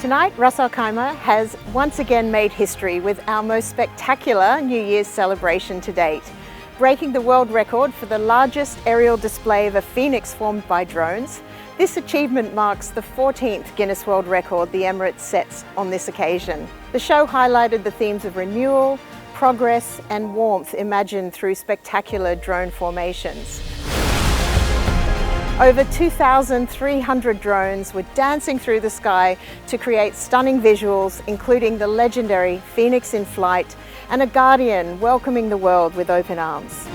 Tonight, Ras Al Khaimah has once again made history with our most spectacular New Year's celebration to date, breaking the world record for the largest aerial display of a phoenix formed by drones. This achievement marks the 14th Guinness World Record the emirate sets on this occasion. The show highlighted the themes of renewal, progress and warmth imagined through spectacular drone formations. Over 2,300 drones were dancing through the sky to create stunning visuals, including the legendary Phoenix in flight and a guardian welcoming the world with open arms.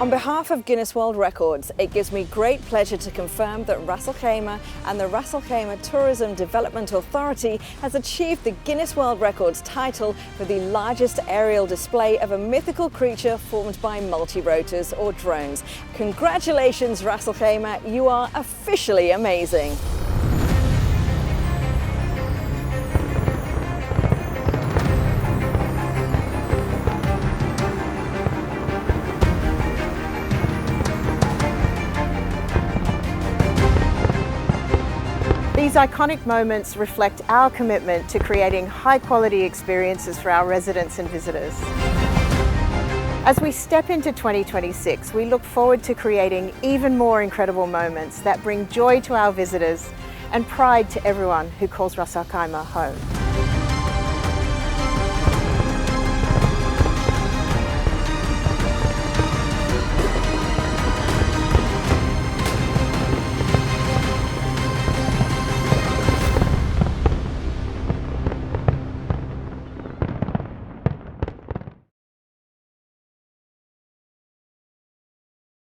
On behalf of Guinness World Records, it gives me great pleasure to confirm that Ras Al Khaimah and the Ras Al Khaimah Tourism Development Authority has achieved the Guinness World Records title for the largest aerial display of a mythical creature formed by multirotors or drones. Congratulations, Ras Al Khaimah, you are officially amazing. These iconic moments reflect our commitment to creating high-quality experiences for our residents and visitors. As we step into 2026, we look forward to creating even more incredible moments that bring joy to our visitors and pride to everyone who calls Ras Al Khaimah home.